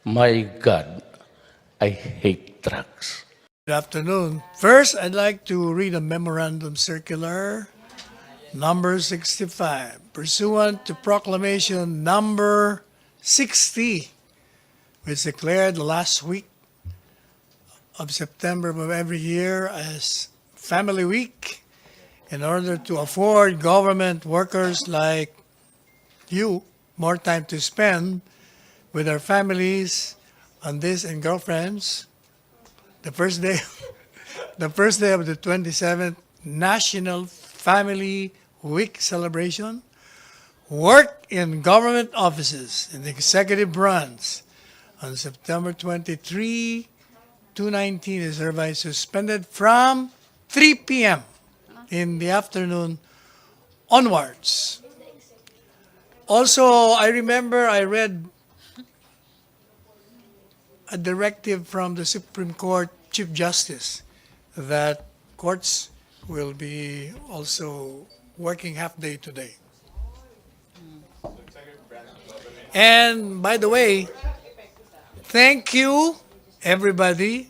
My God, I hate trucks. Good afternoon. First, I'd like to read a memorandum circular number 65, pursuant to proclamation number 60, which declared the last week of September of every year as Family Week in order to afford government workers like you more time to spend with their families on this and girlfriends. The first day of the 27th National Family Week celebration, work in government offices in the executive branch on September 23, 2019 is hereby suspended from 3 p.m. in the afternoon onwards. Also, I remember I read a directive from the Supreme Court Chief Justice that courts will be also working half day today. And by the way, thank you everybody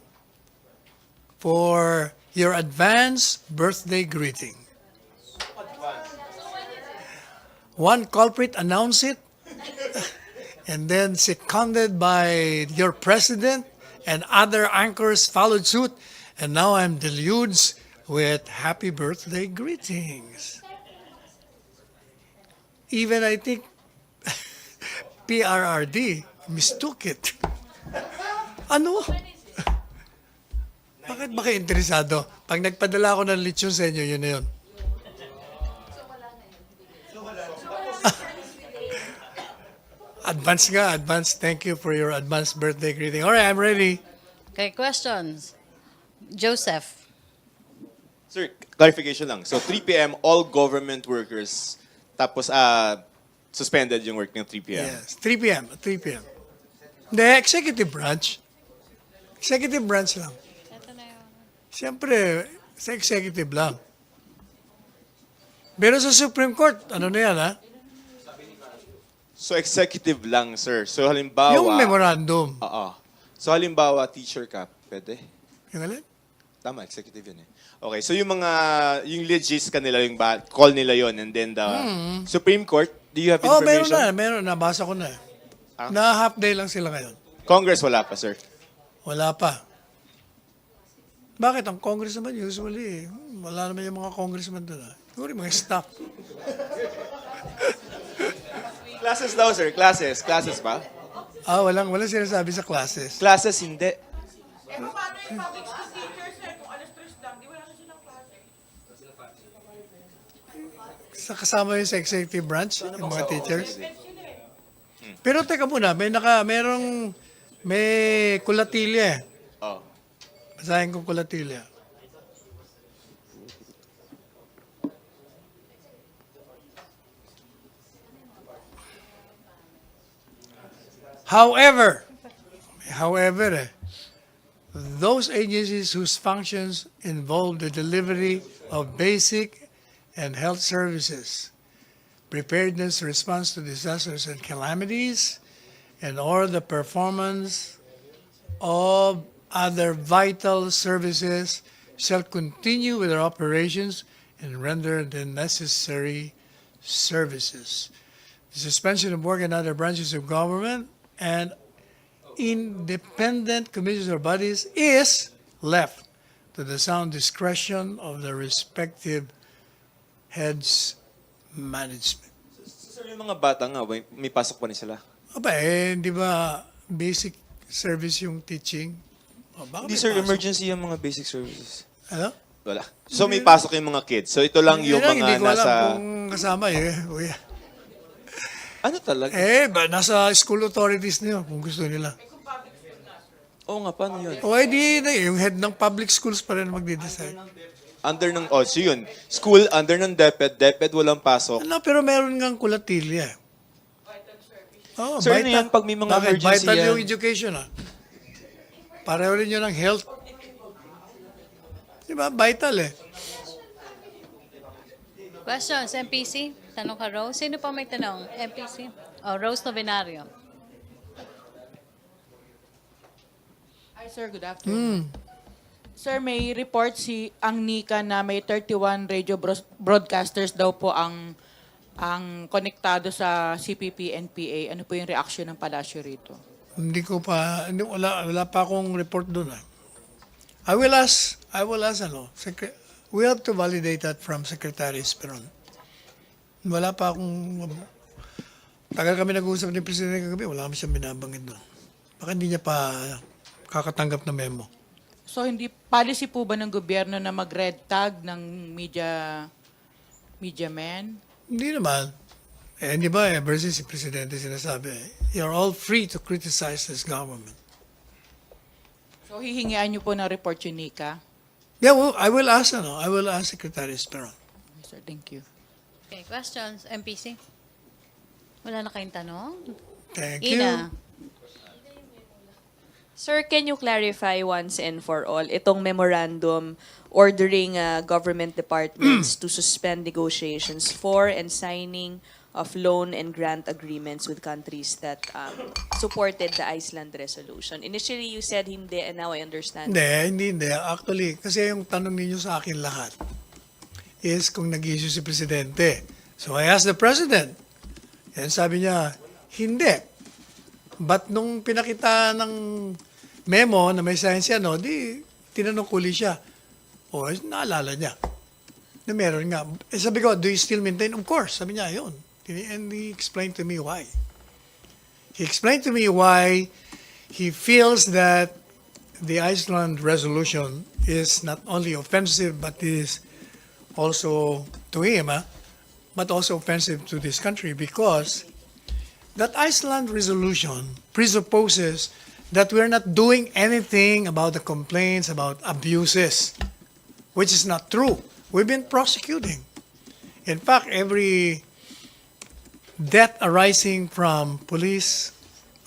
for your advance birthday greeting. One culprit announced it, and then seconded by your president, and other anchors followed suit, and now I'm deluged with happy birthday greetings. Even I think PRRD mistook it. Ano? Bakit ba kayo interesado? Pag nagpadala ako ng lechon sa inyo, yun na yun. Advance. Thank you for your advance birthday greeting. All right, I'm ready. Okay, questions. Joseph. Sir, clarification lang. So 3 p.m. all government workers tapos suspended yung work ng 3 p.m. Yes, 3 p.m. 3 p.m. The executive branch. Executive branch lang. Siyempre, sa executive lang. Pero sa Supreme Court, ano na yan, ha? So executive lang, sir. So halimbawa... Yung memorandum. Oo. So halimbawa, teacher ka, pwede? Yung alin? Tama, executive yun eh. Okay, so yung yung legis kanila, call nila yon, and then the Supreme Court, do you have Oh, information? meron na. Nabasa ko na. Ah? Na half day lang sila ngayon. Congress, wala pa, sir. Wala pa. Bakit? Ang Congress naman usually, wala naman yung mga congressman doon. Siguro yung mga staff. Classes daw, sir. Classes. Classes ba? Walang sinasabi sa classes. Classes, hindi. Paano yung public school teachers kung alas 3 lang, di wala silang klase? Sa kasama yun sa executive branch, yung mga teachers. Pero teka muna, may kulatilya eh. Oh. Basahin ko kulatilya. However, those agencies whose functions involve the delivery of basic and health services, preparedness, response to disasters and calamities, and or the performance of other vital services shall continue with their operations and render the necessary services. The suspension of work in other branches of government and independent commissions or bodies is left to the sound discretion of the respective heads management. Sir, yung mga bata nga, may pasok pa ni sila. Di ba basic service yung teaching? Hindi, sir, emergency yung mga basic services. Ano? Wala. So may pasok yung mga kids. So ito lang yung Yun lang, mga hindi ko alam nasa... kung kasama Kuya. Ano talaga? Nasa school authorities na yun, kung gusto nila. Oo nga, paano yun? Yung head ng public schools pa rin magde-decide. Under ng... Oh, so yun. School, under ng DepEd. DepEd walang pasok. Pero meron ngang kulatilya. Sir, ano yan pag may mga emergency vital yan? yung education, Pareho rin yun ng health. Di ba? Vital Questions, MPC? Tanong ka, Rose. Sino pa may tanong? MPC? Rose Novenario. Hi, sir. Good afternoon. Sir, may report ang NICA na may 31 radio broadcasters daw po ang konektado sa CPP, NPA. Ano po yung reaction ng palasyo rito? Wala pa akong report doon. I will ask, we have to validate that from Secretary Esperon. Wala pa akong, tagal kami nag-uusap ni Presidente kagabi, wala kami siyang binabanggit doon. Baka hindi niya pa kakatanggap na memo. So, hindi policy po ba ng gobyerno na mag-red tag ng media men? Hindi naman. Di ba, ever since si Presidente sinasabi, you're all free to criticize this government. So, hihingian niyo po ng report yung NICA? Yeah, well, I will ask Secretary Esperon. Okay, sir, thank you. Okay, questions, MPC? Wala na kayong tanong? Thank you. Ina? Sir, can you clarify once and for all itong memorandum ordering government departments to suspend negotiations for and signing of loan and grant agreements with countries that supported the Iceland resolution? Initially, you said hindi, and now I understand. Hindi. Actually, kasi yung tanong ninyo sa akin lahat is kung nag-issue si Presidente. So I asked the President. And sabi niya, hindi. But nung pinakita ng memo na may science yan, di tinanong ko ulit siya. O, naalala niya. Na meron nga. Sabi ko, do you still maintain? Of course. Sabi niya, yun. And he explained to me why. He explained to me why he feels that the Iceland resolution is not only offensive, but is also to him, but also offensive to this country because that Iceland resolution presupposes that we're not doing anything about the complaints about abuses, which is not true. We've been prosecuting. In fact, every death arising from police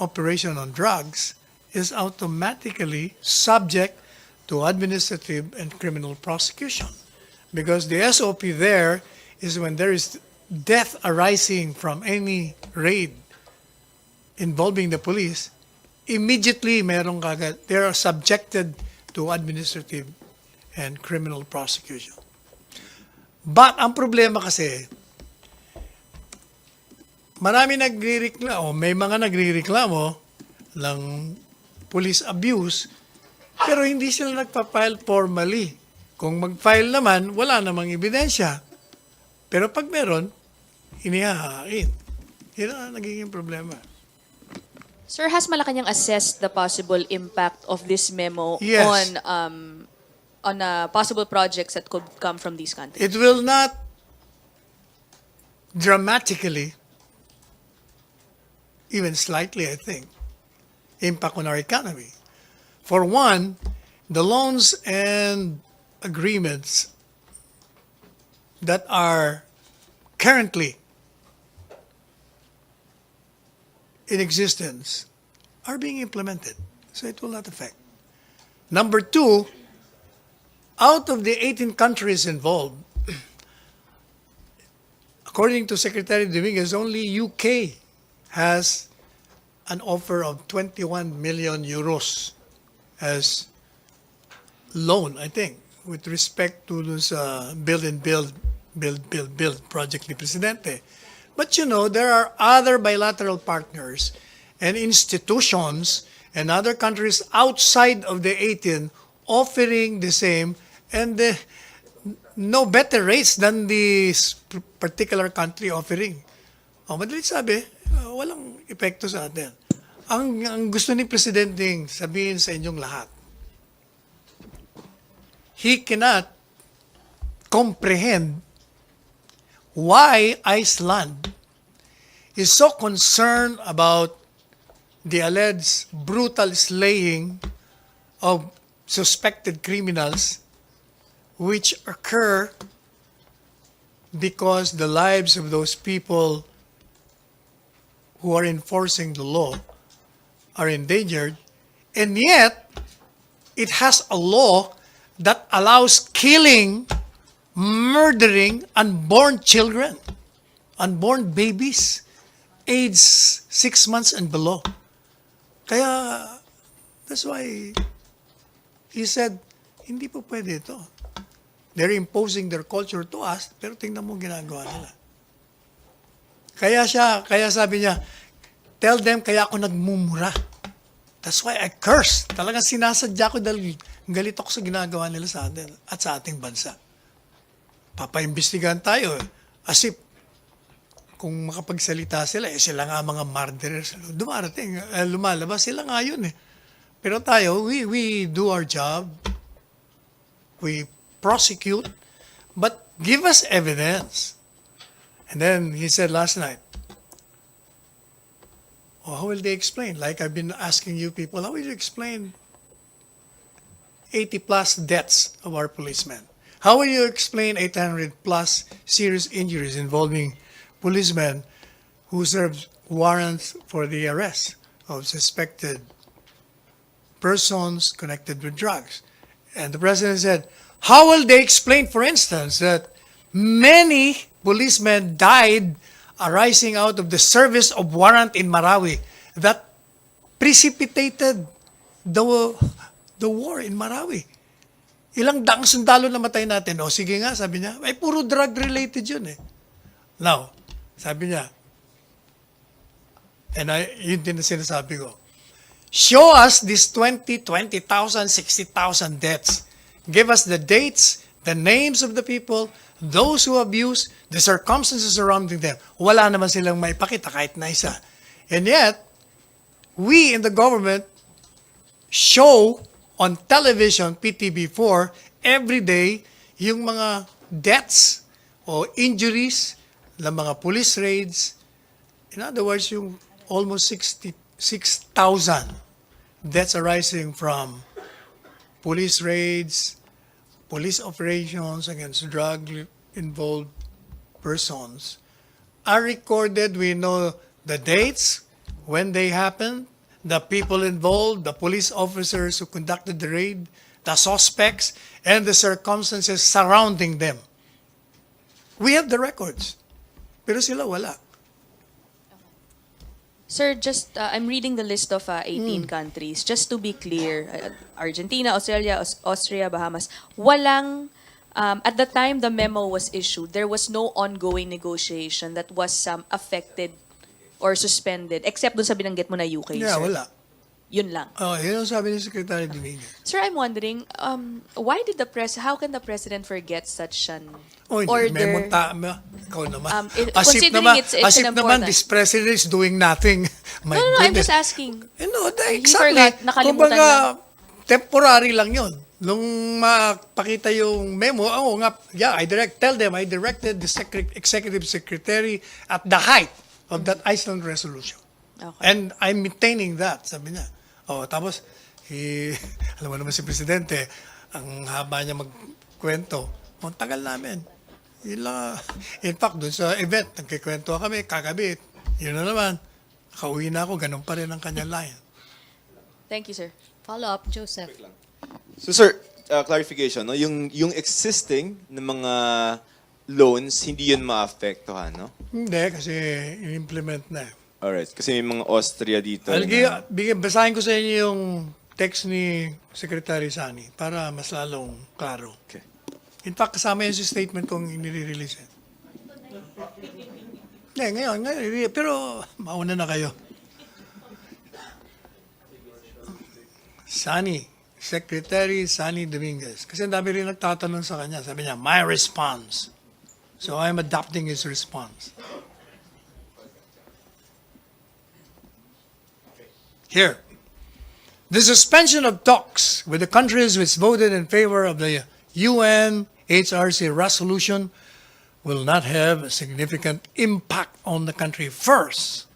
operation on drugs is automatically subject to administrative and criminal prosecution. Because the SOP there is when there is death arising from any raid involving the police, immediately they are subjected to administrative and criminal prosecution. But ang problema kasi, may mga nagrereklamo ng police abuse, pero hindi sila nagpa-file formally. Kung mag-file naman, wala namang ebidensya. Pero pag meron, inihahain. Yun ang nagiging problema. Sir, has Malacañang assessed the possible impact of this memo Yes. on possible projects that could come from these countries? It will not dramatically, even slightly, I think, impact on our economy. For one, the loans and agreements that are currently in existence are being implemented. So it will not affect. Number two, out of the 18 countries involved, according to Secretary Dominguez, only UK has an offer of 21 million euros as loan, I think, with respect to this build project ni Presidente. But there are other bilateral partners and institutions and other countries outside of the 18 offering the same and no better rates than this particular country offering. Madali sabi, walang epekto sa atin. Ang gusto ni Presidente sabihin sa inyong lahat, he cannot comprehend why Iceland is so concerned about the alleged brutal slaying of suspected criminals which occur because the lives of those people who are enforcing the law are endangered, and yet it has a law that allows killing, murdering unborn children, unborn babies, aged 6 months and below. Kaya, that's why He said, hindi po pwede ito. They're imposing their culture to us, pero tingnan mo ginagawa nila. Kaya sabi niya, tell them kaya ako nagmumura. That's why I curse. Talagang sinasadya ko dahil galit ako sa ginagawa nila sa atin at sa ating bansa. Papaimbestigahan tayo. As if, kung makapagsalita sila, sila nga mga murderers. Lumalabas sila nga yun eh. Pero tayo, we do our job. We prosecute. But give us evidence. And then he said last night, how will they explain? Like I've been asking you people, how will you explain 80 plus deaths of our policemen? How will you explain 800 plus serious injuries involving policemen who served warrants for the arrest of suspected persons connected with drugs? And the president said, how will they explain, for instance, that many policemen died arising out of the service of warrant in Marawi that precipitated the war in Marawi? Ilang daang sundalo na matay natin. O sige nga, sabi niya, ay puro drug-related yun eh. Now, sabi niya, and yun din na sinasabi ko, show us this 20,000, 60,000 deaths. Give us the dates, the names of the people, those who abuse, the circumstances surrounding them. Wala naman silang maipakita kahit na isa. And yet, we in the government show on television, PTV4, every day, yung mga deaths o injuries ng mga police raids. In other words, yung almost 66,000 deaths arising from police raids, police operations against drug-involved persons are recorded. We know the dates, when they happened, the people involved, the police officers who conducted the raid, the suspects, and the circumstances surrounding them. We have the records, pero sila wala. Sir, just I'm reading the list of 18 countries. Just to be clear, Argentina, Australia, Austria, Bahamas, walang at the time the memo was issued, there was no ongoing negotiation that was affected or suspended except dun sa binanggit mo na UK, Yeah, sir. wala. Yun lang. Yun ang sabi ni Secretary Dominguez. Sir, I'm wondering, how can the president forget such an May order? Ikaw naman. Considering it's as if an naman important. this president is doing nothing. My No, I'm goodness. just asking. No, He exactly. forgot, nakalimutan Kumbaga, temporary lang yun. Nung mapakita yung memo, I directed the executive secretary at the height of that Iceland resolution. Okay. And I'm maintaining that, sabi niya. Tapos, alam mo naman si Presidente, ang haba niya magkwento. Ang tagal namin. Yun lang. In fact, dun sa event, nagkikwento kami, kagabi, yun na naman. Nakauwi na ako, ganun pa rin ang kanyang line. Thank you, sir. Follow up, Joseph. So sir, clarification, no? Yung existing na mga loans, hindi yun ma-apektuhan, no? Hindi, kasi in-implement na. Alright, kasi may mga Austria dito. Basahin ko sa inyo yung text ni Secretary Sani para mas lalong klaro. Okay. In fact, kasama yun sa statement kong inire-release. Ngayon, pero mauna na kayo. Sani, Secretary Sani Dominguez. Kasi ang dami rin nagtatanong sa kanya. Sabi niya, my response. So I'm adopting his response. Here. The suspension of talks with the countries which voted in favor of the UN HRC resolution will not have a significant impact on the country. First,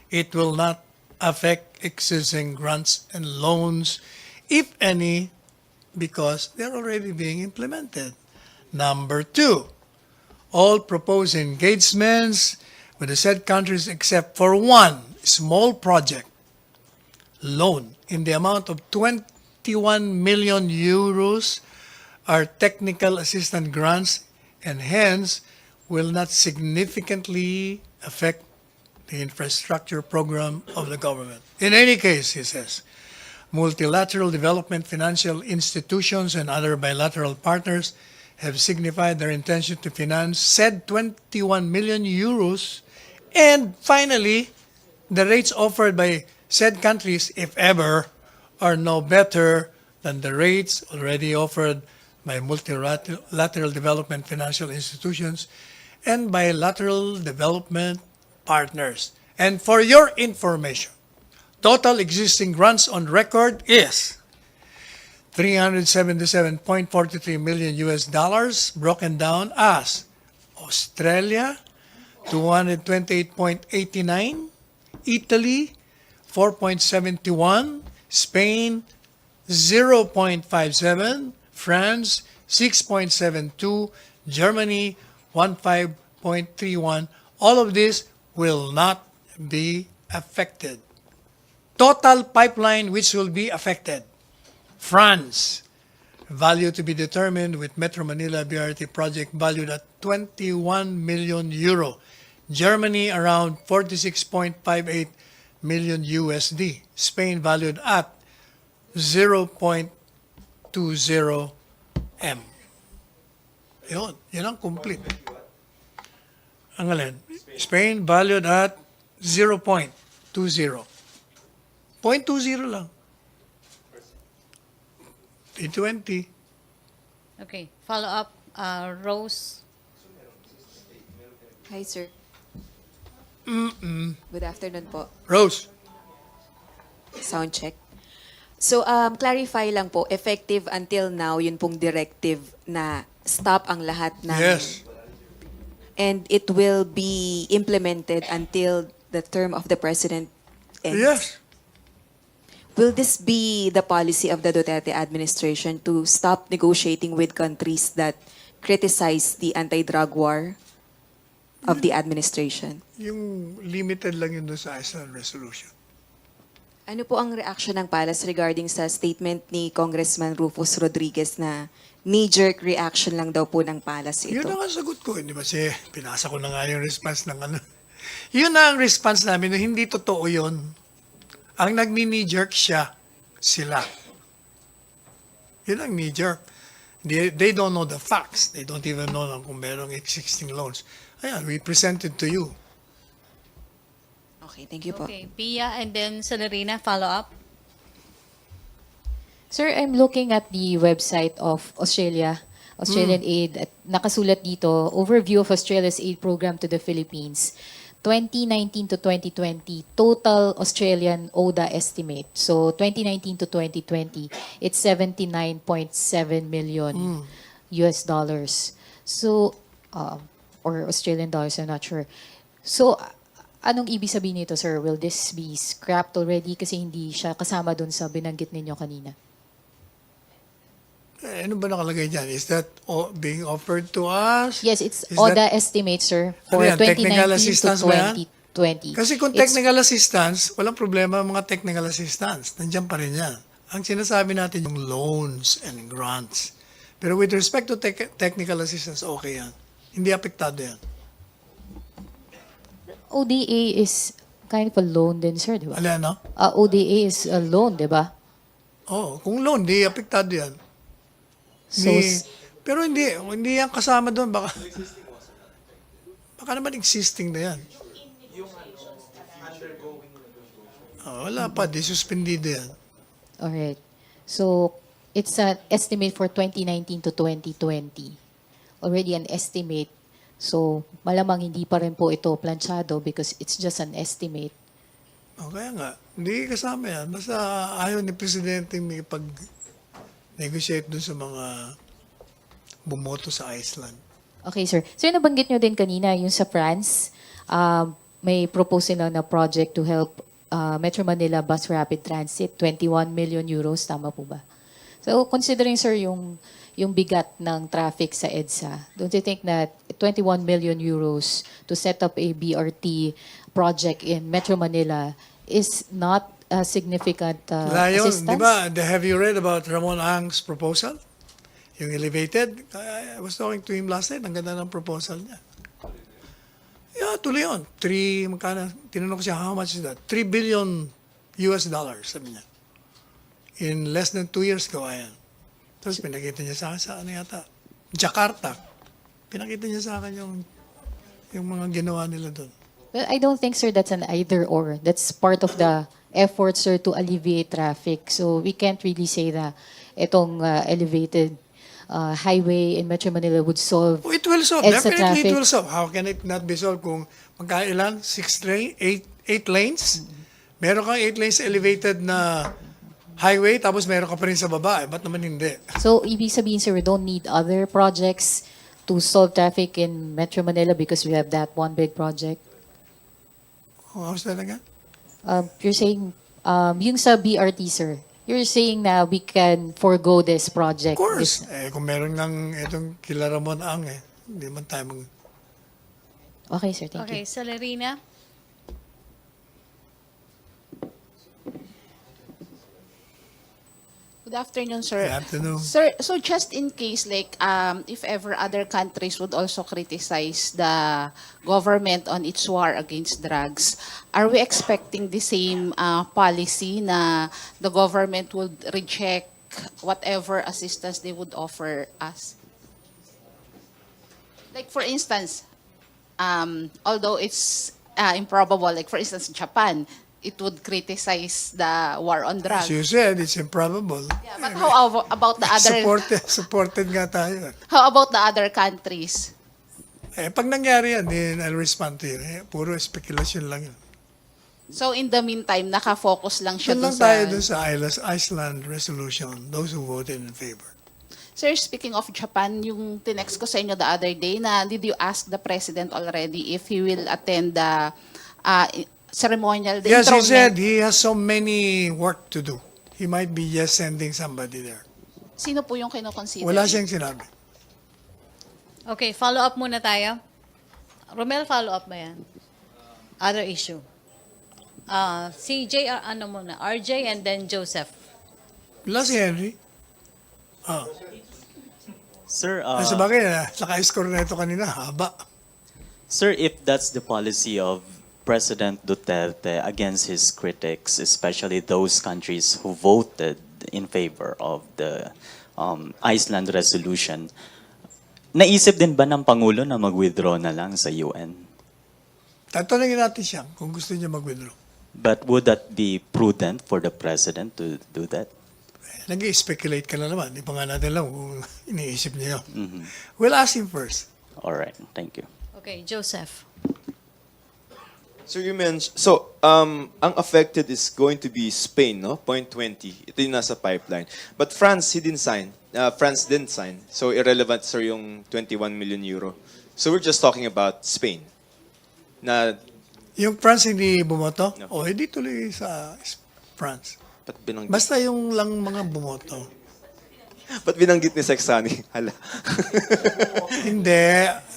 it will not affect existing grants and loans, if any, because they're already being implemented. Number two, all proposed engagements with the said countries except for one small project loan in the amount of 21 million euros are technical assistance grants and hence will not significantly affect the infrastructure program of the government. In any case, he says, multilateral development financial institutions and other bilateral partners have signified their intention to finance said 21 million euros. And finally, the rates offered by said countries, if ever, are no better than the rates already offered by multilateral development financial institutions and bilateral development partners. And for your information, total existing grants on record is $377.43 million US dollars, broken down as Australia, 228.89, Italy, 4.71, Spain, 0.57, France, 6.72, Germany, 15.31. All of this will not be affected. Total pipeline which will be affected. France, value to be determined with Metro Manila BRT project valued at 21 million euro. Germany around 46.58 million USD. Spain valued at 0.20 M. Yun ang complete. Ang alin? Spain valued at 0.20. 0.20 lang. T20. Okay, follow up, Rose. Hi, sir. Good afternoon po. Rose. Sound check. So, clarify lang po, effective until now, yun pong directive na stop ang lahat ng... Yes. And it will be implemented until the term of the president ends. Yes. Will this be the policy of the Duterte administration to stop negotiating with countries that criticize the anti-drug war of the administration? Yung limited lang yun doon sa Iceland resolution. Ano po ang reaction ng Palace regarding sa statement ni Congressman Rufus Rodriguez na knee-jerk reaction lang daw po ng Palace ito? Yun ang sagot ko. Hindi ba pinasa ko na nga yung response ng ano. Yun na ang response namin. Hindi totoo yun. Ang nag-knee-jerk sila. Yun ang knee-jerk. They don't know the facts. They don't even know kung merong existing loans. Ayan, we presented to you. Okay, thank you po. Okay, Pia and then Celerina, follow up. Sir, I'm looking at the website of Australian Aid. At nakasulat dito, overview of Australia's aid program to the Philippines. 2019 to 2020, total Australian ODA estimate. So 2019 to 2020, it's 79.7 million US dollars. So, or Australian dollars, I'm not sure. So, anong ibig sabihin nito, sir? Will this be scrapped already kasi hindi siya kasama dun sa binanggit ninyo kanina? Ano ba nakalagay dyan? Is that being offered to us? Yes, it's Is ODA estimate, sir, for Ano yan, technical 2019 to assistance ba yan? 2020. Kasi kung It's- technical assistance, walang problema mga technical assistance. Nandiyan pa rin yan. Ang sinasabi natin yung loans and grants. Pero with respect to technical assistance, okay yan. Hindi apektado yan. ODA is kind of a loan din, sir, di ba? Alin, no? ODA is a loan, di ba? Oo, kung loan, hindi apektado yan. So, Pero hindi yan kasama doon. Baka naman existing na yan. Wala pa, di suspendido yan. alright. So, it's an estimate for 2019 to 2020. Already an estimate. So, malamang hindi pa rin po ito planchado because it's just an estimate. Kaya nga, hindi kasama yan. Basta ayaw ni Presidente may pag-negotiate doon sa mga bumoto sa Iceland. Okay, sir. So, yung nabanggit nyo din kanina, yung sa France, may propose sila na project to help Metro Manila Bus Rapid Transit, 21 million euros. Tama po ba? So, considering, sir, yung bigat ng traffic sa EDSA, don't you think that 21 million euros to set up a BRT project in Metro Manila is not a significant Layon, assistance? di ba, have you read about Ramon Ang's proposal? Yung elevated? I was talking to him last night. Ang ganda ng proposal niya. Yeah, tuloy yun. Magkano? Tinanong ko siya, how much is that? 3 billion US dollars, sabi niya. In less than 2 years gawa yan. Tapos pinakita niya sa akin sa ano yata, Jakarta. Pinakita niya sa akin yung mga ginawa nila doon. Well, I don't think, sir, that's an either or. That's part of the effort, sir, to alleviate traffic. So we can't really say that itong elevated highway in Metro Manila would solve Oh, it will solve. EDSA Definitely traffic. it will solve. How can it not be solved kung magkailan? 8 lanes? Meron kang 8 lanes elevated na highway, tapos meron ka pa rin sa baba. Ba't naman hindi? So, ibig sabihin, sir, we don't need other projects to solve traffic in Metro Manila because we have that one big project. Oh, how's that again? You're saying, yung sa BRT, sir, you're saying na we can forego this project. Of course. This- Kung meron ng itong kila Ramon Ang, hindi man tayo mag... Okay, sir, thank Okay, you. Salarina. Good afternoon, sir. Good afternoon. Sir, so just in case, like, if ever other countries would also criticize the government on its war against drugs, are we expecting the same policy na the government would reject whatever assistance they would offer us? Like, for instance, although it's improbable, like, for instance, Japan, it would criticize the war on drugs. As you said, it's improbable. Yeah, but how about the other? Supported nga tayo. How about the other countries? Pag nangyari yan, then I'll respond to you. Puro speculation lang yun. So in the meantime, nakafocus lang siya Doon lang dun tayo sa... dun sa Iceland resolution, those who voted in favor. Sir, speaking of Japan, yung tinext ko sa inyo the other day na did you ask the president already if he will attend the ceremonial, the Yes, he enthronement? said he has so many work to do. He might be just sending somebody there. Sino po yung kinoconsider? Wala siyang sinabi. Okay, follow up muna tayo. Romel, follow up ba yan? Other issue. Si J, ano muna, RJ and then Joseph. Wala si Henry. Sir, Nasa bagay na, naka-score na ito kanina, haba. sir, if that's the policy of President Duterte against his critics, especially those countries who voted in favor of the Iceland resolution, naisip din ba ng Pangulo na mag-withdraw na lang sa UN? Tatanungin natin siya kung gusto niya mag-withdraw. But would that be prudent for the President to do that? Nag-speculate ka na naman. Di pa nga natin lang kung iniisip niya yun. We'll ask him first. All right, thank you. Okay, Joseph. So you mentioned, ang affected is going to be Spain, no? 0.20. Ito yung nasa pipeline. But France, he didn't sign. France didn't sign. So irrelevant, sir, yung 21 million euro. So we're just talking about Spain. Na, Yung France hindi bumoto? No. O, hindi tuloy sa France. ba't binanggit, Basta yung lang mga bumoto. ba't binanggit ni Sexani? Hala. Hindi.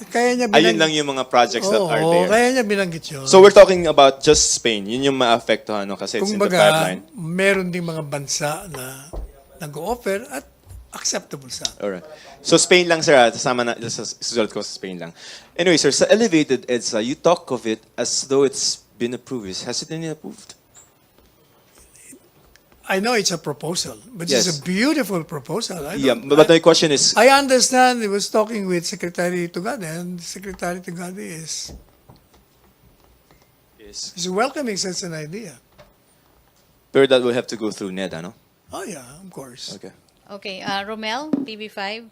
Kaya niya Ayun lang yung mga projects that are there. kaya niya binanggit yun. So we're talking about just Spain. Yun yung ma-affectohan, no? Kasi it's Kung in the baga, pipeline. meron ding mga bansa na nag-offer at acceptable sa. Alright. So Spain lang, sir. Kasama na, susulat ko sa Spain lang. Anyway, sir, sa elevated EDSA, you talk of it as though it's been approved. Has it been approved? I know it's a proposal, but Yes. it's a beautiful proposal. Yeah, but my question is, I understand he was talking with Secretary Tugade, and Secretary Tugade is welcoming such an idea. pero that will have to go through NEDA, no? Oh yeah, of course. Okay. Okay, Romel, TV5.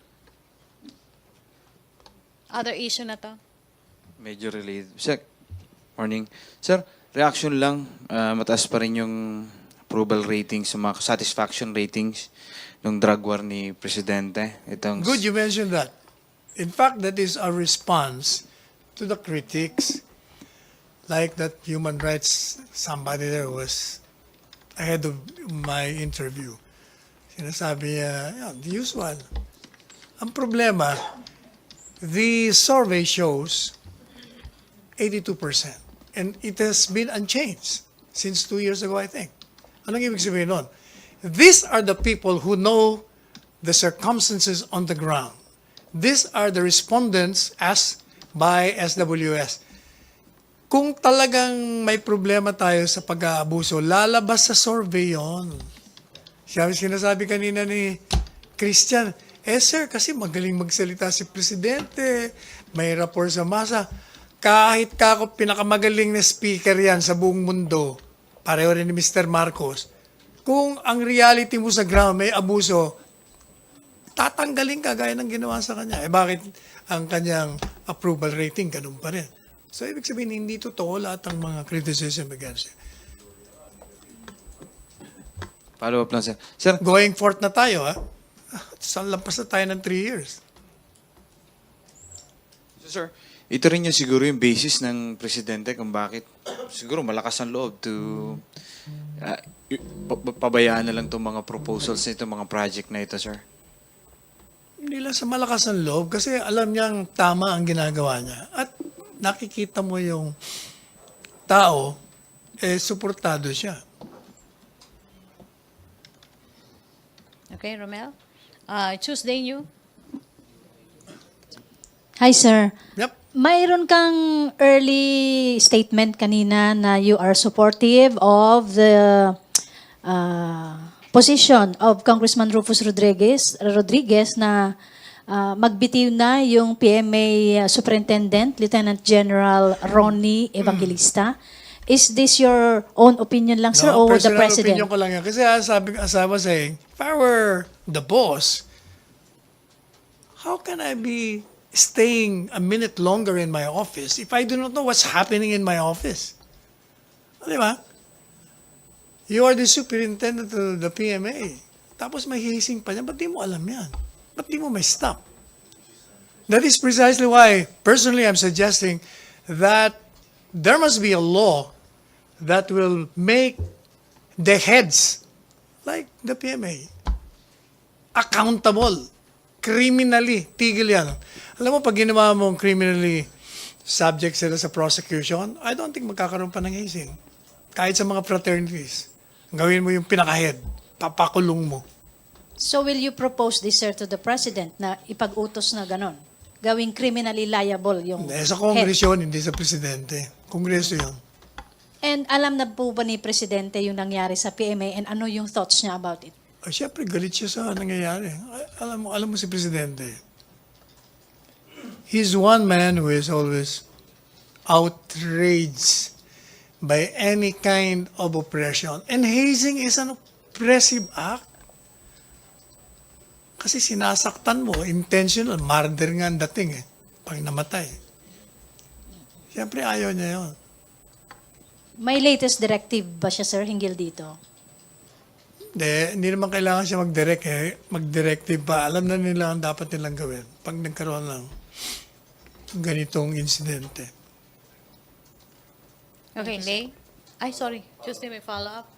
Other issue na to. Medyo related. Sir, morning. Sir, reaction lang, mataas pa rin yung approval ratings, yung mga satisfaction ratings ng drug war ni Presidente. Itong Good you mentioned that. In fact, that is a response to the critics, like that human rights somebody there was ahead of my interview. Sinasabi niya, yeah, the usual. Ang problema, the survey shows 82%. And it has been unchanged since 2 years ago, I think. Anong ibig sabihin nun? These are the people who know the circumstances on the ground. These are the respondents asked by SWS. Kung talagang may problema tayo sa pag-aabuso, lalabas sa survey yon. Sinasabi kanina ni Christian, sir, kasi magaling magsalita si Presidente, may rapport sa masa. Kahit kako pinakamagaling na speaker yan sa buong mundo, pareho rin ni Mr. Marcos, kung ang reality mo sa ground may abuso, tatanggalin ka gaya ng ginawa sa kanya. Bakit ang kanyang approval rating ganun pa rin? So, ibig sabihin, hindi totoo lahat ng mga criticism against him. Follow up lang, sir. Sir, Going forth na tayo, ha? Saan lampas na tayo ng 3 years? sir, ito rin yung siguro yung basis ng presidente kung bakit siguro malakas ang loob to pabayaan na lang itong mga proposals na ito, mga project na ito, sir. Hindi lang sa malakas ang loob kasi alam niyang tama ang ginagawa niya. At nakikita mo yung tao, suportado siya. Okay, Romel? Tuesday New? Hi, sir. Yep. Mayroon kang early statement kanina na you are supportive of the position of Congressman Rufus Rodriguez na magbitiw na yung PMA Superintendent, Lieutenant General Ronnie Evangelista. Is this your own opinion lang, sir, or the personal President? opinion ko lang yan. Kasi as I was saying, if I were the boss, how can I be staying a minute longer in my office if I do not know what's happening in my office? Di ba? You are the superintendent of the PMA. Tapos may hising pa niya. Ba't di mo alam yan? Ba't di mo may stop? That is precisely why, personally, I'm suggesting that there must be a law that will make the heads, like the PMA, accountable. Criminally, tigil yan. Alam mo, pag ginawa mong criminally subject sila sa prosecution, I don't think magkakaroon pa ng hazing. Kahit sa mga fraternities. Gawin mo yung pinaka-head, papakulong mo. So will you propose this, sir, to the President na ipag-utos na ganon? Gawing criminally liable yung Sa Congress yun, hindi sa Presidente. Kongreso yun. And alam na po ba ni Presidente yung nangyari sa PMA and ano yung thoughts niya about it? Siyempre, galit siya sa nangyayari. Alam mo si Presidente. He's one man who is always outraged by any kind of oppression. And hazing is an oppressive act. Kasi sinasaktan mo, intentional, murder nga ang dating pag namatay. Siyempre, ayaw niya yun. May latest directive ba siya, sir, hinggil dito? Hindi naman kailangan siya mag-directive pa. Alam na nila ang dapat nilang gawin pag nagkaroon ng ganitong insidente. Okay, Lay? Ay, sorry. Tuesday may follow-up?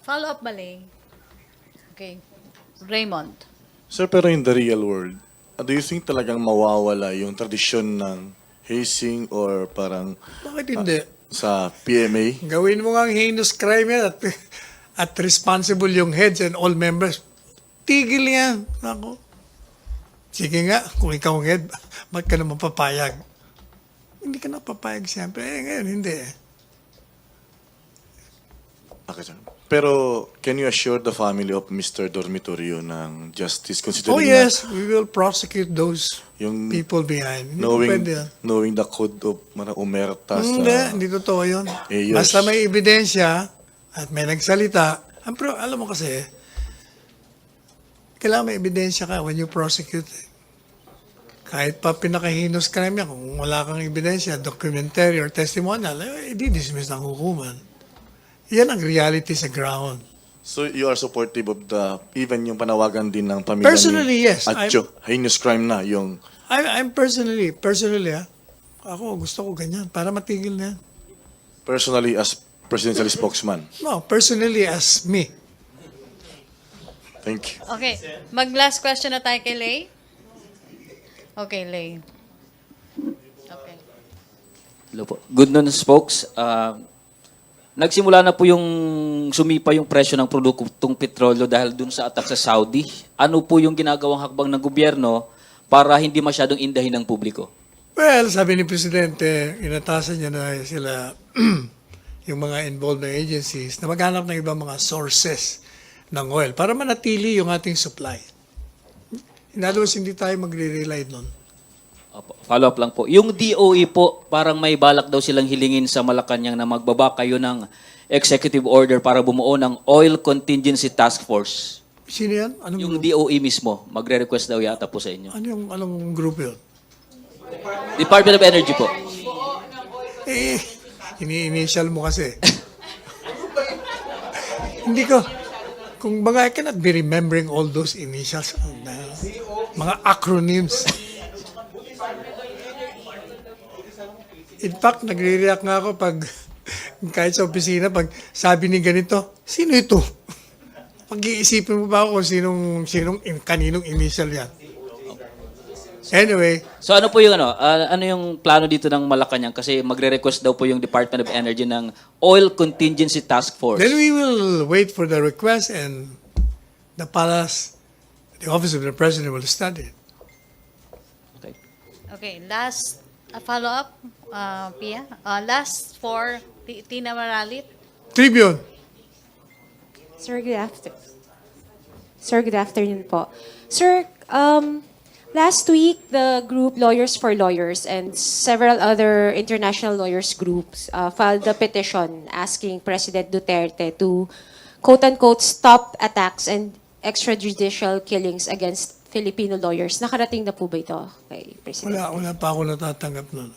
Follow-up ba, Lay? Okay. Raymond? Sir, pero in the real world, do you think talagang mawawala yung tradisyon ng hazing or parang Bakit hindi? sa PMA? Gawin mo nga ang heinous crime yan at responsible yung heads and all members. Tigil yan. Ako. Sige nga, kung ikaw ang head, ba't ka naman papayag? Hindi ka na papayag siyempre. Ngayon, hindi Okay, sir. Pero can you assure the family of Mr. Dormitorio ng justice considering Oh yes, we will prosecute those yung people behind. Hindi po pwede yan. knowing the code of mga umerta sa Hindi totoo yun. Yes. Basta may ebidensya at may nagsalita, alam mo kasi, kailangan may ebidensya ka when you prosecute. Kahit pa pinaka-heinous crime yan, kung wala kang ebidensya, documentary or testimonial, i-dismiss ng hukuman. Yan ang reality sa ground. So you are supportive of the even yung panawagan din ng pamilya Personally, ni yes. Atcho, heinous crime na yung I'm personally, ako gusto ko ganyan, para matigil na yan. personally as presidential spokesman. No, personally as me. Thank you. Okay. Mag-last question na tayo kay Lay. Okay, Lay. Okay. Hello po. Good news, folks. Nagsimula na po yung sumipa yung presyo ng produktong petrolyo dahil dun sa attack sa Saudi. Ano po yung ginagawang hakbang ng gobyerno para hindi masyadong indahin ng publiko? Well, sabi ni Presidente, inatasan niya na sila, yung mga involved na agencies, na maghanap ng ibang mga sources ng oil para manatili yung ating supply. In other words, hindi tayo magre-rely nun. Opo, follow up lang po. Yung DOE po, parang may balak daw silang hilingin sa Malacañang na magbaba kayo ng executive order para bumuo ng Oil Contingency Task Force. Sino yan? Anong Yung grupo? DOE mismo, magre-request daw yata po sa inyo. Anong grupo yun? Department of Energy po. Ini-initial mo kasi. Hindi ko, kung baga, I cannot be remembering all those initials, mga acronyms. In fact, nagre-react nga ako pag, kahit sa opisina, pag sabi ni ganito, sino ito? Pag-iisipin mo ba ako kung kaninong initial yan? Anyway, So ano po yung ano yung plano dito ng Malacañang? Kasi magre-request daw po yung Department of Energy ng Oil Contingency Task Force. then we will wait for the request and the palace, the office of the president will study it. Okay. Okay, last follow-up, Pia. Last for Tina Maralit. Tribune. Sir, good afternoon po. Sir, last week, the group Lawyers for Lawyers and several other international lawyers groups filed a petition asking President Duterte to, quote-unquote, stop attacks and extrajudicial killings against Filipino lawyers. Nakarating na po ba ito kay President? Wala pa ako natatanggap nun.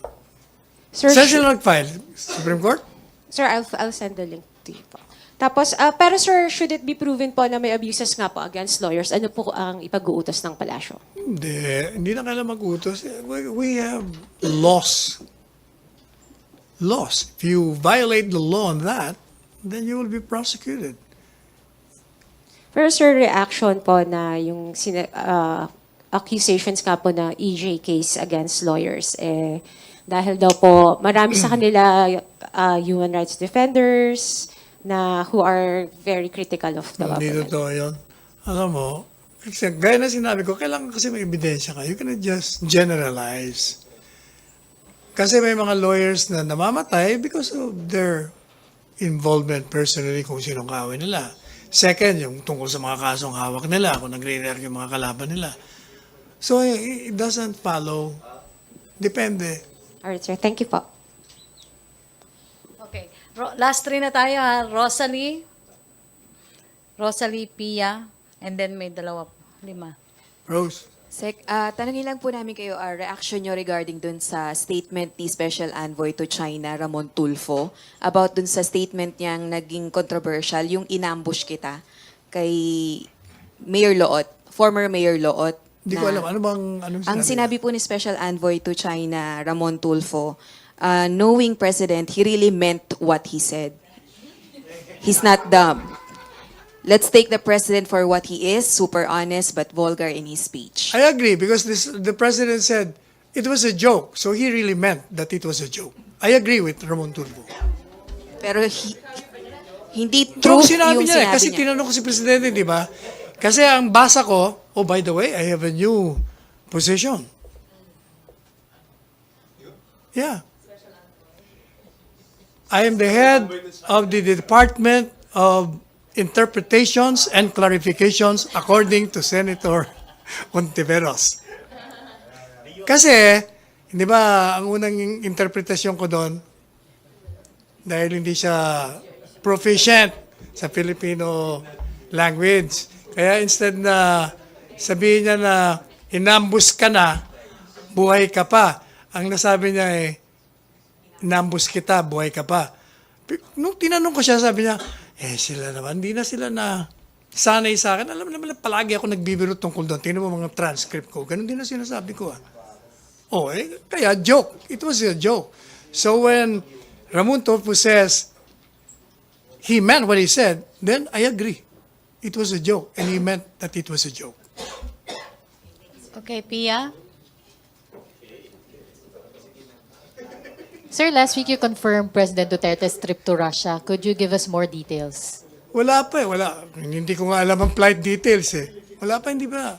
Sir, Saan sila nag-file? Supreme Court? Sir, I'll send the link to you po. Tapos, pero sir, should it be proven po na may abuses nga po against lawyers, ano po ang ipag-uutos ng palasyo? Hindi na kailangan mag-utos. We have laws. If you violate the law on that, then you will be prosecuted. Pero sir, reaction po na yung accusations nga po na EJ case against lawyers, dahil daw po marami sa kanila human rights defenders na who are very critical of the Hindi government. totoo yun. Alam mo, kasi gaya na sinabi ko, kailangan kasi may ebidensya ka. You cannot just generalize. Kasi may mga lawyers na namamatay because of their involvement personally kung sinong kaaway nila. Second, yung tungkol sa mga kasong hawak nila, kung nagre-react yung mga kalaban nila. So, it doesn't follow. Depende. Alright sir, thank you po. Okay. Last three na tayo ha. Rosalie, Pia, and then may dalawa, 5. Rose. Sec, tanongin lang po namin kayo, reaction nyo regarding dun sa statement ni Special Envoy to China, Ramon Tulfo, about dun sa statement niyang naging controversial, yung inambush kita kay Mayor Loot, former Mayor Loot. Hindi ko alam. Anong Ang sinabi po ni Special Envoy to China, Ramon Tulfo, knowing President, he really meant what he said. He's not dumb. Let's take the President for what he is, super honest but vulgar in his speech. I agree because the president said it was a joke. So he really meant that it was a joke. I agree with Ramon Tulfo. Pero hindi True truth sinabi yung niya sinabi kasi niya. tinanong ko si Presidente, di ba? Kasi ang basa ko, oh by the way, I have a new position. Yeah. I am the head of the Department of Interpretations and Clarifications according to Senator Ontiveros. Kasi, di ba, ang unang interpretasyon ko doon, dahil hindi siya proficient sa Filipino language. Kaya instead na sabihin niya na inambus ka na, buhay ka pa. Ang nasabi niya inambus kita, buhay ka pa. Nung tinanong ko siya, sabi niya, sila naman, hindi na sila na sanay sa akin. Alam naman, palagi ako nagbibiro tungkol doon. Tingnan mo mga transcript ko. Ganun din na sinasabi ko. Kaya joke. It was a joke. So when Ramon Tulfo says, he meant what he said, then I agree. It was a joke, and he meant that it was a joke. Okay, Pia. Sir, last week you confirmed President Duterte's trip to Russia. Could you give us more details? Wala pa wala. Hindi ko nga alam ang flight details Wala pa, hindi pa.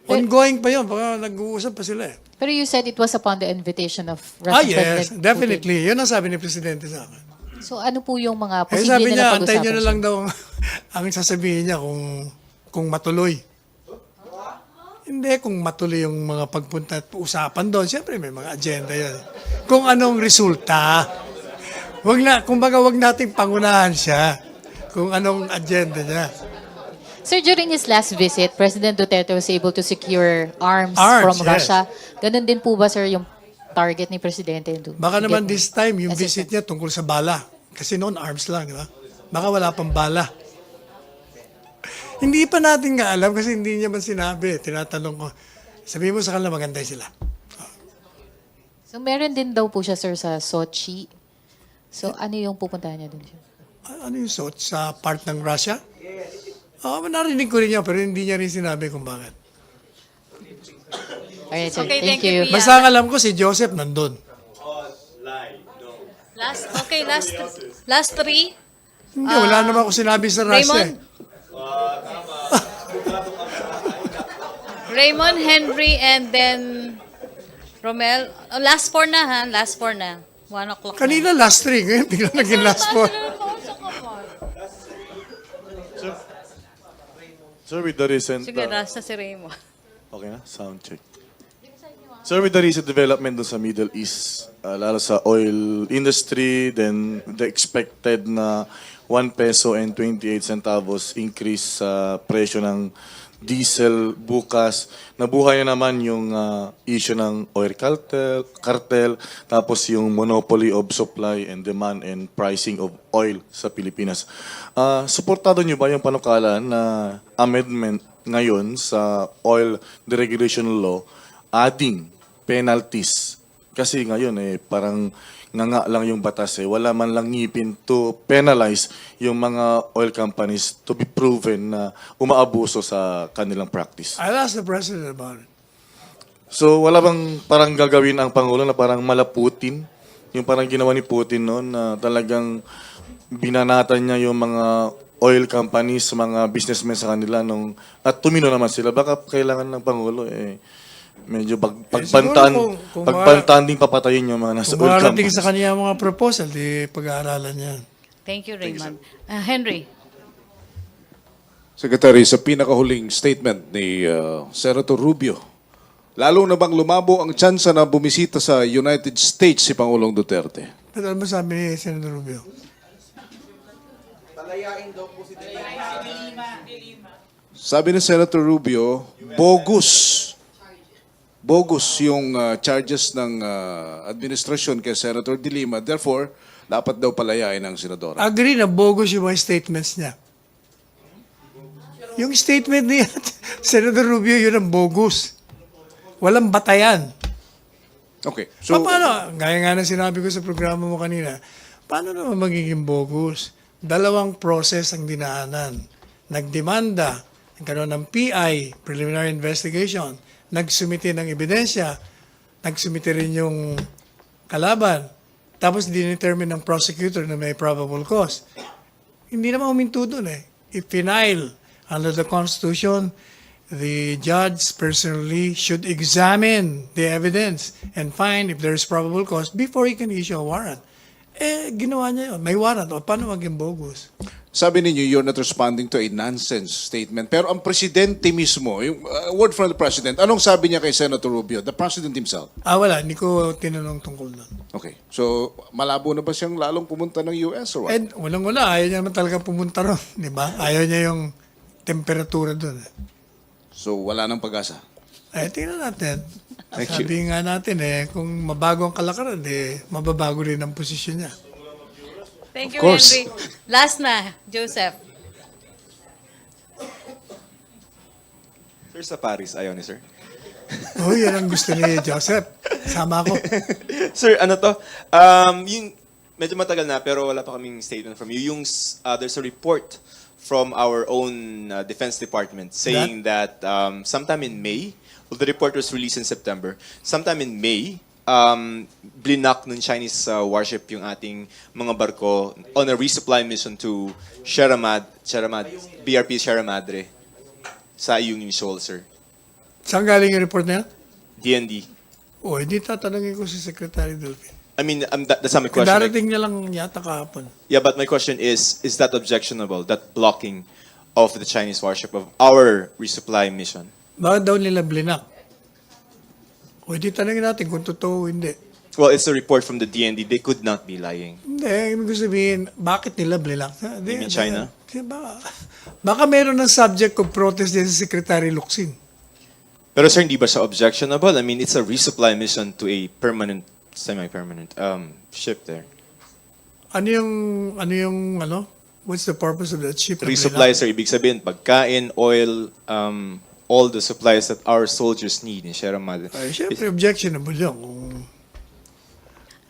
Ongoing pa yun, baka nag-uusap pa sila Pero you said it was upon the invitation of Russian yes, President definitely. Yun ang sabi ni Presidente sa akin. So ano po yung mga Eh posible sabi na niya, pag-usapan? antayin niyo na sir? lang daw ang sasabihin niya kung matuloy. Hindi, kung matuloy yung mga pagpunta at usapan doon, siyempre may mga agenda yan. Kung anong resulta. Kumbaga wag nating pangunahan siya kung anong agenda niya. Sir, during his last visit, President Duterte was able to secure arms from Yes. Russia. Ganun din po ba, sir, yung target ni Presidente? Baka naman this time, yung assistance? visit niya tungkol sa bala. Kasi noon, arms lang, di ba? Baka wala pang bala. Hindi pa natin nga alam kasi hindi niya man sinabi. Tinatanong ko, sabihin mo sa kanila maganda sila. So meron din daw po siya, sir, sa Sochi. So ano yung pupuntahan niya dun, sir? Ano yung suot? Sa part ng Russia? Oo, narinig ko rin niya pero hindi niya rin sinabi kung bakit. Alright, sir. Okay, Thank you. Pia. Basta ang alam ko si Joseph nandun. Last three. Hindi, wala naman ako sinabi sa Russia. Raymond. Raymond, Henry, and then Romel. Oh, last four na ha. Last four na. 1 o'clock Kanina last 3, ngayon bigla naging last 4. Sir, with the recent... Sige, last na si Raymond. Okay na? Sound check. Sir, with the recent development dun sa Middle East, lalo sa oil industry, then the expected na 1 peso and 28 centavos increase sa presyo ng diesel bukas, nabuhay na naman yung issue ng oil cartel, tapos yung monopoly of supply and demand and pricing of oil sa Pilipinas. Suportado nyo ba yung panukala na amendment ngayon sa oil deregulation law adding penalties? Kasi ngayon parang nga lang yung batas wala man lang ngipin to penalize yung mga oil companies to be proven na umaabuso sa kanilang practice. I'll ask the President about it. So wala bang parang gagawin ang Pangulo na parang malaputin? Yung parang ginawa ni Putin noon na talagang binanatan niya yung mga oil companies, mga businessmen sa kanila at tumino naman sila. Baka kailangan ng Pangulo medyo pagpantaan ding papatayin yung mga nasa Kung oil marating companies. sa kanya mga proposal, di pag-aaralan niya. Thank you, Raymond. Henry. Secretary, sa pinakahuling statement ni Senator Rubio, lalo na bang lumabo ang tsansa na bumisita sa United States si Pangulong Duterte? Pero ano sabi ni Senator Rubio? Sabi ni Senator Rubio, bogus yung charges ng administrasyon kay Senator De Lima. Therefore, dapat daw palayain ang senadora. Agree na bogus yung mga statements niya. Yung statement niya, Senator Rubio, yun ang bogus. Walang batayan. Okay. So, Paano? Gaya nga na sinabi ko sa programa mo kanina, paano naman magiging bogus? Dalawang process ang dinaanan. Nagdemanda, nagkaroon ng PI, preliminary investigation, nagsumite ng ebidensya, nagsumite rin yung kalaban, tapos dinetermine ng prosecutor na may probable cause. Hindi naman huminto doon If final, under the Constitution, the judge personally should examine the evidence and find if there is probable cause before he can issue a warrant. Ginawa niya yun. May warrant. O paano maging bogus? sabi ninyo, you're not responding to a nonsense statement. Pero ang presidente mismo, yung word from the president, anong sabi niya kay Senator Rubio? The president himself? Wala. Hindi ko tinanong tungkol doon. Okay. So, malabo na ba siyang lalong pumunta ng US or what? Walang-wala. Ayaw niya naman talaga pumunta ron. Di ba? Ayaw niya yung temperatura doon. So, wala nang pag-asa? Tingnan natin. Thank you. Sabi nga natin kung mabago ang kalakaran, mababago rin ang posisyon niya. Thank you, Of course. Henry. Last na, Joseph. Sir, sa Paris, ayaw ni sir. Yan ang gusto ni Joseph. Sama ako. Sir, ano to? Yung, medyo matagal na, pero wala pa kaming statement from you. Yung, there's a report from our own Defense Department saying that sometime in May, well, the report was released in September, sometime in May, blinak ng Chinese warship yung ating mga barko on a resupply mission to BRP Sierra Madre sa iyong Shoal, sir. Saan galing yung report na yan? DND. Hindi tatanungin ko si Secretary Dolphin. I mean, that's not my question. Darating niya lang yata kahapon. Yeah, but my question is that objectionable, that blocking of the Chinese warship of our resupply mission? Bakit daw nila blinak? O di tanongin natin kung totoo o hindi. Well, it's a report from the DND. They could not be lying. Hindi, ibig sabihin, bakit nila blinak? You mean China? Baka meron ng subject of protest din si Secretary Locsin. Pero sir, hindi ba siya objectionable? I mean, it's a resupply mission to a permanent, semi-permanent ship there. Ano? What's the purpose of that ship? Resupply, sir, ibig sabihin, pagkain, oil, all the supplies that our soldiers need in Sierra Madre. Ay, syempre, objectionable yun.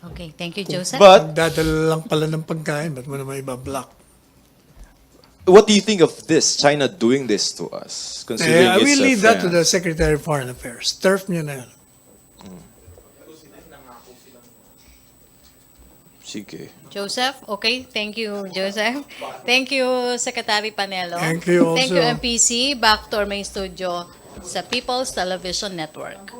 Okay, thank you, Joseph. But Dadala lang pala ng pagkain, ba't mo naman iba-block? what do you think of this? China doing this to us? Considering I it's will a leave that to friend. the Secretary of Foreign Affairs. Turf niya na yan. Sige. Joseph, okay. Thank you, Joseph. Thank you, Secretary Panelo. Thank you Thank you, also. MPC. Back to our main studio sa People's Television Network.